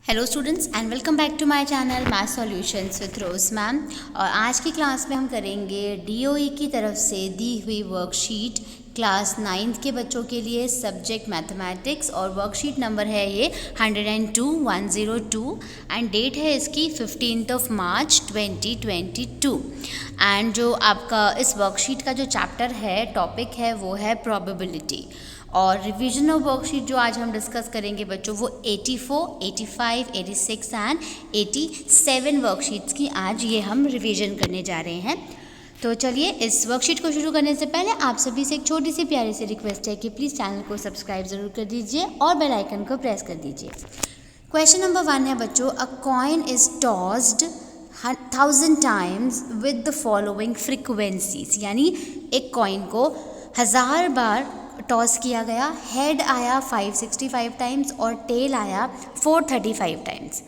Hello students and welcome back to my channel math solutions with Rose ma'am. और आज की class में हम करेंगे डीओई की तरफ से दी हुई वर्कशीट क्लास 9th के बच्चों के लिए सब्जेक्ट मैथमेटिक्स। और वर्कशीट नंबर है ये 102 एंड डेट है इसकी 15 मार्च 2022। एंड जो आपका इस वर्कशीट का जो चैप्टर है, टॉपिक है, वो है प्रोबेबिलिटी। और रिवीजन ऑफ वर्कशीट जो आज हम डिस्कस करेंगे बच्चों, वो 84, 85, 86 एंड 87 वर्कशीट्स की आज ये हम रिवीजन करने जा रहे हैं। तो चलिए, इस वर्कशीट को शुरू करने से पहले आप सभी से एक छोटी सी प्यारी सी रिक्वेस्ट है कि प्लीज़ चैनल को सब्सक्राइब ज़रूर कर दीजिए और बेल आइकन को प्रेस कर दीजिए। क्वेश्चन नंबर 1 है बच्चों, अ coin is tossed 1000 times with the following frequencies. यानी एक कॉइन को 1000 बार टॉस किया गया। हेड आया 565 टाइम्स और टेल आया 435 टाइम्स।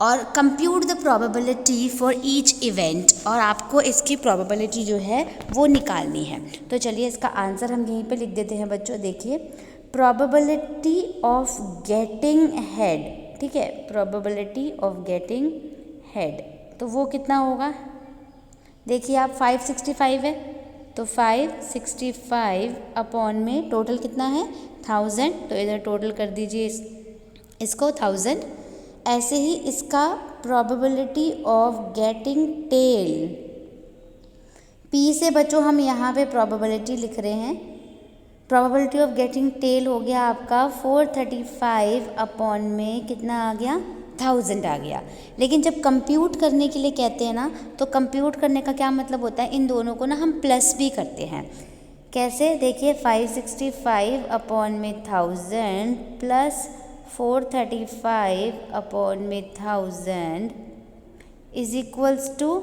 और compute the probability for each event. और आपको इसकी प्रोबेबिलिटी जो है वो निकालनी है। तो चलिए, इसका आंसर हम यहीं पे लिख देते हैं बच्चों। देखिए, प्रोबेबिलिटी ऑफ गेटिंग हेड, ठीक है, प्रोबेबिलिटी ऑफ गेटिंग हेड, तो वो कितना होगा? देखिए आप, 565 है तो 565 अपॉन में टोटल कितना है 1000, तो इधर टोटल कर दीजिए इसको 1000। ऐसे ही इसका probability of getting tail, P से बच्चों हम यहाँ पे प्रोबेबिलिटी लिख रहे हैं। प्रोबेबिलिटी ऑफ गेटिंग टेल हो गया आपका 435 अपॉन में कितना आ गया 1000 आ गया। लेकिन जब कंप्यूट करने के लिए कहते हैं ना, तो कंप्यूट करने का क्या मतलब होता है, इन दोनों को ना हम प्लस भी करते हैं। कैसे? देखिए, 565 अपॉन में 1000 प्लस 435 अपॉन में 1000 इज इक्वल्स टू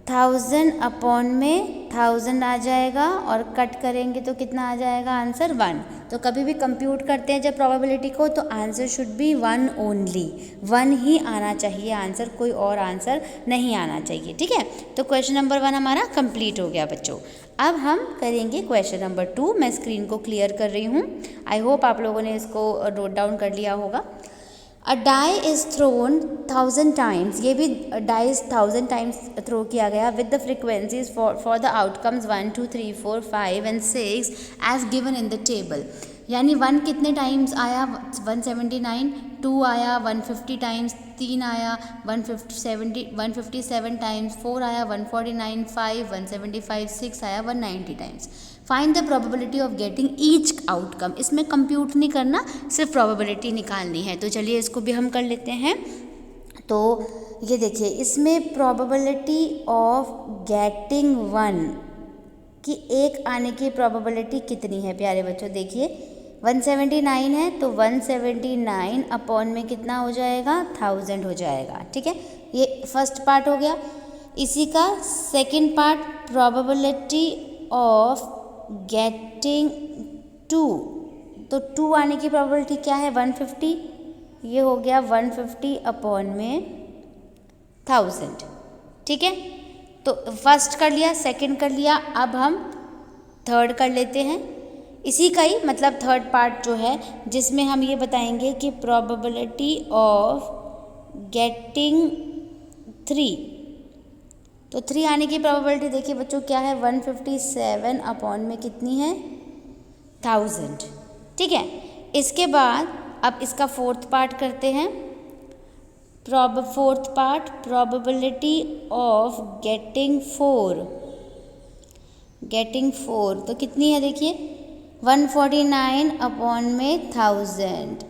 1000 अपॉन में 1000 आ जाएगा, और कट करेंगे तो कितना आ जाएगा आंसर 1। तो कभी भी कंप्यूट करते हैं जब प्रोबेबिलिटी को, तो आंसर शुड बी 1 ओनली, 1 ही आना चाहिए आंसर, कोई और आंसर नहीं आना चाहिए। ठीक है, तो क्वेश्चन नंबर 1 हमारा कंप्लीट हो गया बच्चों। अब हम करेंगे क्वेश्चन नंबर 2। मैं स्क्रीन को क्लियर कर रही हूँ। आई होप आप लोगों ने इसको नोट डाउन कर लिया होगा। A die is thrown 1000 times, ये भी डाई 1000 टाइम्स थ्रो किया गया with the frequencies for the outcomes 1, 2, 3, 4, 5 and 6 as given in the table. यानी 1 कितने टाइम्स आया 179, 2 आया 150 टाइम्स, 3 आया 157 टाइम्स, 4 आया 149, 5 175, 6 आया 190 times. Find the probability of getting each outcome. इसमें कंप्यूट नहीं करना, सिर्फ प्रोबेबिलिटी निकालनी है। तो चलिए, इसको भी हम कर लेते हैं। तो ये देखिए, इसमें प्रोबेबिलिटी ऑफ गेटिंग 1 की एक आने की प्रोबेबिलिटी कितनी है प्यारे बच्चों? देखिए, 179 है तो 179 अपॉन में कितना हो जाएगा 1000 हो जाएगा। ठीक है, ये फर्स्ट पार्ट हो गया। इसी का second part, probability of getting 2, तो 2 आने की प्रोबेबिलिटी क्या है 150, ये हो गया 150 अपॉन में 1000। ठीक है, तो फर्स्ट कर लिया, सेकंड कर लिया, अब हम थर्ड कर लेते हैं। इसी का ही मतलब थर्ड पार्ट जो है, जिसमें हम ये बताएंगे कि प्रोबेबिलिटी ऑफ गेटिंग 3, तो 3 आने की प्रोबेबिलिटी देखिए बच्चों क्या है 157 अपॉन में कितनी है 1000। ठीक है, इसके बाद अब इसका फोर्थ पार्ट करते हैं। Fourth part, probability of getting 4, तो कितनी है देखिए 149 अपॉन में 1000।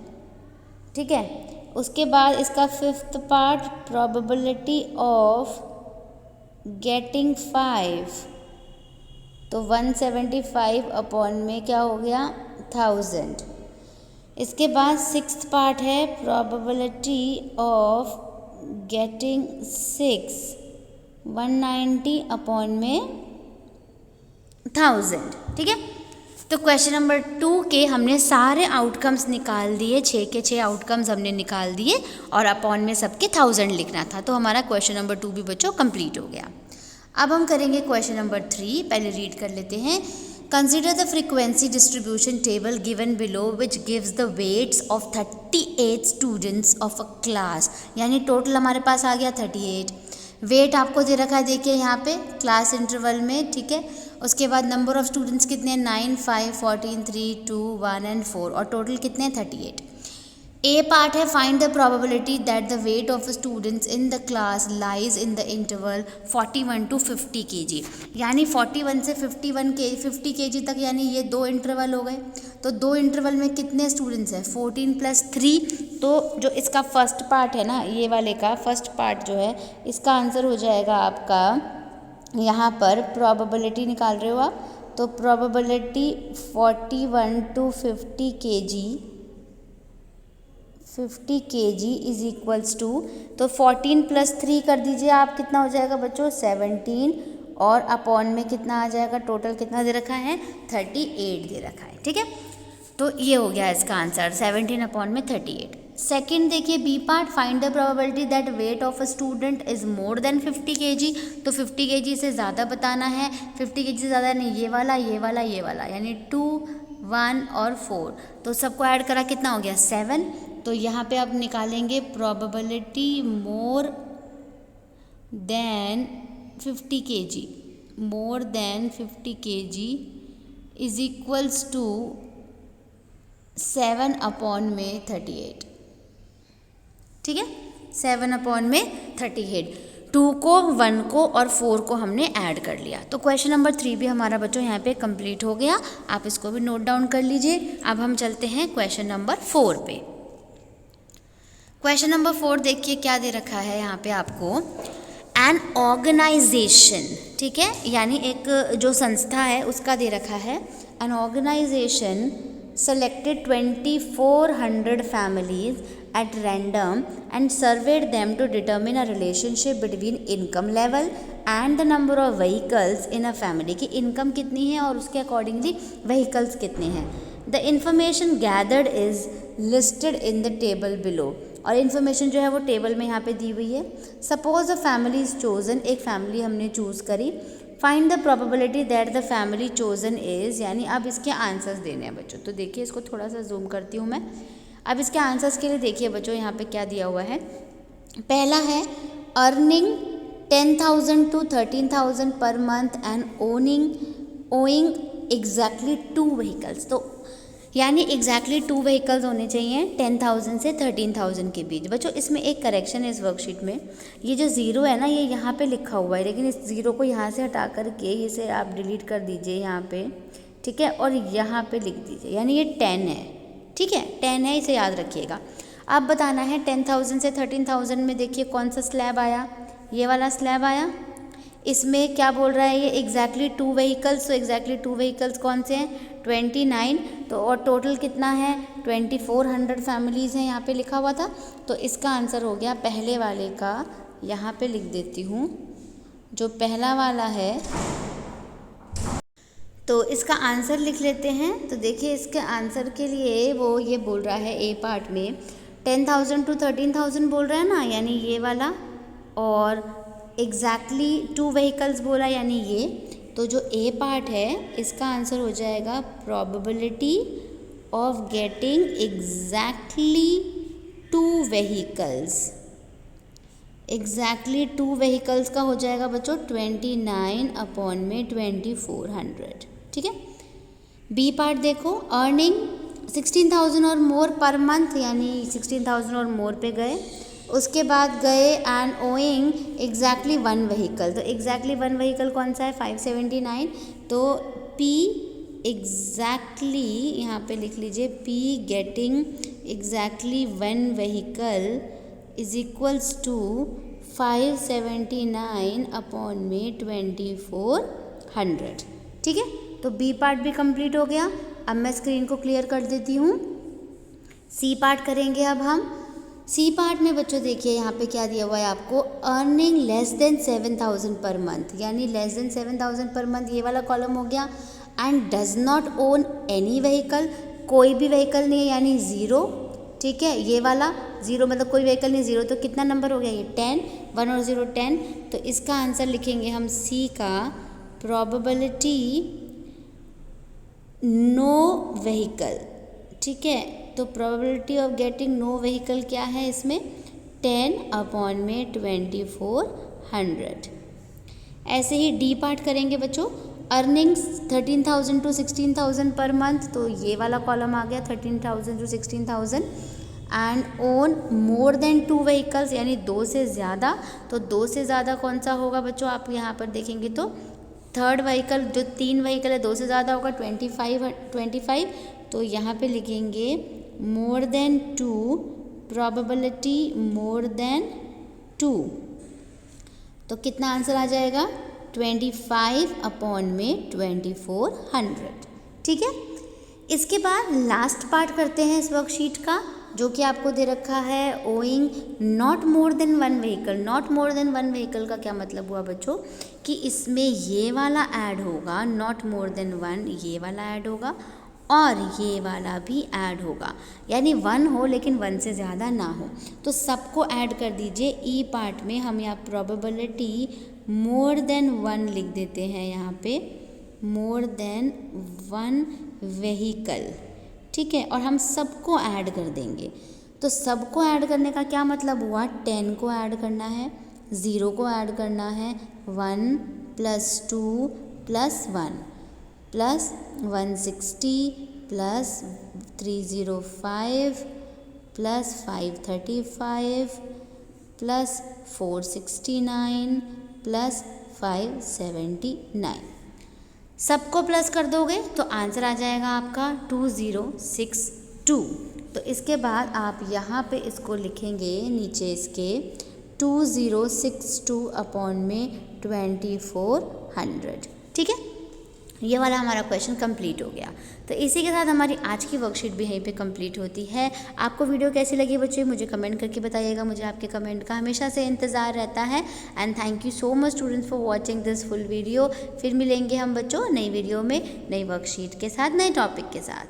ठीक है, उसके बाद इसका fifth part, probability of getting 5, तो 175 अपॉन में क्या हो गया 1000। इसके बाद सिक्स्थ पार्ट है, प्रोबेबिलिटी ऑफ गेटिंग 6, 190 अपॉन में 1000। ठीक है, तो क्वेश्चन नंबर 2 के हमने सारे आउटकम्स निकाल दिए, 6 के 6 आउटकम्स हमने निकाल दिए, और अपॉन में सबके 1000 लिखना था। तो हमारा क्वेश्चन नंबर 2 भी बच्चों कंप्लीट हो गया। अब हम करेंगे क्वेश्चन नंबर 3। पहले रीड कर लेते हैं। Consider the frequency distribution table given below which gives the weights of 38 students of a class. यानी टोटल हमारे पास आ गया 38. वेट आपको दे रखा है, देखिए यहाँ पे क्लास इंटरवल में, ठीक है. उसके बाद नंबर ऑफ स्टूडेंट्स कितने हैं, 9, 5, 14, 3, 2, 1 एंड 4, और टोटल कितने हैं, 38. ए पार्ट है find the probability that the weight of students in the class lies in the interval 41 to 50 kg. यानी 41 से 50 kg तक, यानी ये 2 इंटरवल हो गए. तो 2 इंटरवल में कितने स्टूडेंट्स हैं, 14 + 3. तो जो इसका फर्स्ट पार्ट है ना, ये वाले का फर्स्ट पार्ट जो है, इसका आंसर हो जाएगा आपका, यहाँ पर प्रोबेबिलिटी निकाल रहे हो आप, तो probability 41 to 50 kg is equals to, तो 14 + 3 कर दीजिए आप, कितना हो जाएगा बच्चों, 17, और अपॉन में कितना आ जाएगा, टोटल कितना दे रखा है, 38 दे रखा है. ठीक है, तो ये हो गया इसका आंसर, 17 अपॉन में 38. सेकेंड देखिए B part, find the probability that weight of a student is more than 50 kg. तो 50 kg से ज़्यादा बताना है, 50 kg से ज़्यादा नहीं, ये वाला ये वाला ये वाला, यानी 2, 1 और 4, तो सबको ऐड करा कितना हो गया, 7. तो यहाँ पे आप निकालेंगे probability more than 50 kg, more than 50 kg is equals to 7 upon में 38. ठीक है, 7 अपॉन में 38. 2 को, 1 को और 4 को हमने ऐड कर लिया. तो क्वेश्चन नंबर 3 भी हमारा बच्चों यहाँ पे कंप्लीट हो गया. आप इसको भी नोट डाउन कर लीजिए. अब हम चलते हैं क्वेश्चन नंबर 4 पे. क्वेश्चन नंबर 4 देखिए क्या दे रखा है यहाँ पे आपको, एन ऑर्गेनाइजेशन, ठीक है, यानी एक जो संस्था है उसका दे रखा है. An organization selected 2400 families at random and surveyed them to determine a relationship between income level and the number of vehicles in a family, कि इनकम कितनी है और उसके अकॉर्डिंगली व्हीकल्स कितने हैं. The information gathered is listed in the table below, और information जो है वो टेबल में यहाँ पे दी हुई है. Suppose a family is chosen, एक फैमिली हमने चूज़ करी. Find the probability that the family chosen is, यानी अब इसके आंसर्स देने हैं बच्चों. तो देखिए इसको थोड़ा सा जूम करती हूँ मैं. अब इसके आंसर्स के लिए देखिए बच्चों यहाँ पे क्या दिया हुआ है. पहला है earning 10,000 to 13,000 per month and owing exactly 2 vehicles. तो यानी एग्जैक्टली 2 व्हीकल्स होने चाहिए 10,000 से 13,000 के बीच. बच्चों इसमें एक करेक्शन है इस वर्कशीट में, ये जो ज़ीरो है ना ये यहाँ पे लिखा हुआ है, लेकिन इस ज़ीरो को यहाँ से हटा करके इसे आप डिलीट कर दीजिए यहाँ पे, ठीक है, और यहाँ पे लिख दीजिए, यानी ये 10 है. ठीक है, 10 है, इसे याद रखिएगा. अब बताना है 10,000 से 13,000 में देखिए कौन सा स्लैब आया, ये वाला स्लैब आया. इसमें क्या बोल रहा है ये, एग्जैक्टली 2 व्हीकल्स. तो एग्जैक्टली 2 व्हीकल्स कौन से हैं, 29. तो और टोटल कितना है, 2400 फैमिलीज़ हैं, यहाँ पे लिखा हुआ था. तो इसका आंसर हो गया पहले वाले का, यहाँ पे लिख देती हूँ, जो पहला वाला है तो इसका आंसर लिख लेते हैं. तो देखिए इसके आंसर के लिए वो ये बोल रहा है ए पार्ट में 10,000 to 13,000 बोल रहा है ना, यानी ये वाला, और एग्जैक्टली 2 व्हीकल्स बोला यानी ये. तो जो ए पार्ट है इसका आंसर हो जाएगा probability of getting exactly 2 vehicles. Exactly 2 vehicles का हो जाएगा बच्चों 29 अपॉन में 2400. ठीक है. बी पार्ट देखो, अर्निंग 16,000 और मोर पर मंथ, यानी 16,000 और मोर पे गए. उसके बाद गए एंड ओइंग एग्जैक्टली 1 व्हीकल. तो एग्जैक्टली 1 व्हीकल कौन सा है, 579. तो पी एग्जैक्टली यहाँ पे लिख लीजिए, P getting exactly 1 vehicle is equals to 579 upon में 2400. ठीक है, तो बी पार्ट भी कंप्लीट हो गया. अब मैं स्क्रीन को क्लियर कर देती हूँ. सी पार्ट करेंगे अब हम. सी पार्ट में बच्चों देखिए यहाँ पे क्या दिया हुआ है आपको, earning less than 7,000 per month, यानी लेस देन 7,000 पर मंथ, ये वाला कॉलम हो गया. And does not own any vehicle, कोई भी व्हीकल नहीं है, यानी 0. ठीक है, ये वाला 0 मतलब कोई व्हीकल नहीं, 0 तो कितना नंबर हो गया ये 10, 1 और 0 10. तो इसका आंसर लिखेंगे हम सी का, प्रोबेबिलिटी नो व्हीकल, ठीक है। तो probability of getting no vehicle क्या है इसमें, 10/2400। ऐसे ही डी पार्ट करेंगे बच्चों, अर्निंग्स 13,000 to 16,000 पर मंथ, तो ये वाला कॉलम आ गया 13,000 to 16,000। And own more than 2 vehicles, यानी 2 से ज़्यादा, तो 2 से ज़्यादा कौन सा होगा बच्चों, आप यहाँ पर देखेंगे तो थर्ड व्हीकल, जो 3 व्हीकल है 2 से ज़्यादा होगा 25, तो यहाँ पे लिखेंगे more than 2, probability more then 2, तो कितना आंसर आ जाएगा 25/2400, ठीक है। इसके बाद लास्ट पार्ट करते हैं इस वर्कशीट का, जो कि आपको दे रखा है owing not more than 1 vehicle. Not more than 1 vehicle का क्या मतलब हुआ बच्चों, कि इसमें ये वाला ऐड होगा, नॉट मोर देन 1 ये वाला ऐड होगा और ये वाला भी ऐड होगा, यानी 1 हो लेकिन 1 से ज़्यादा ना हो, तो सबको ऐड कर दीजिए। ई पार्ट में हम यहाँ प्रोबेबिलिटी मोर देन 1 लिख देते हैं, यहाँ पे मोर देन 1 व्हीकल, ठीक है, और हम सबको ऐड कर देंगे। तो सबको ऐड करने का क्या मतलब हुआ, 10 को ऐड करना है, 0 को ऐड करना है, 1 + 2 + 1 plus 160 plus 305 plus 535 plus 469 plus 579, सबको प्लस कर दोगे तो आंसर आ जाएगा आपका 2062। तो इसके बाद आप यहाँ पे इसको लिखेंगे नीचे इसके 2062/2400, ठीक है। ये वाला हमारा क्वेश्चन कंप्लीट हो गया। तो इसी के साथ हमारी आज की वर्कशीट भी यहीं पे कंप्लीट होती है। आपको वीडियो कैसी लगी बच्चे, मुझे कमेंट करके बताइएगा, मुझे आपके कमेंट का हमेशा से इंतज़ार रहता है। And thank you so much students for watching this full video. फिर मिलेंगे हम बच्चों नई वीडियो में, नई वर्कशीट के साथ, नए टॉपिक के साथ।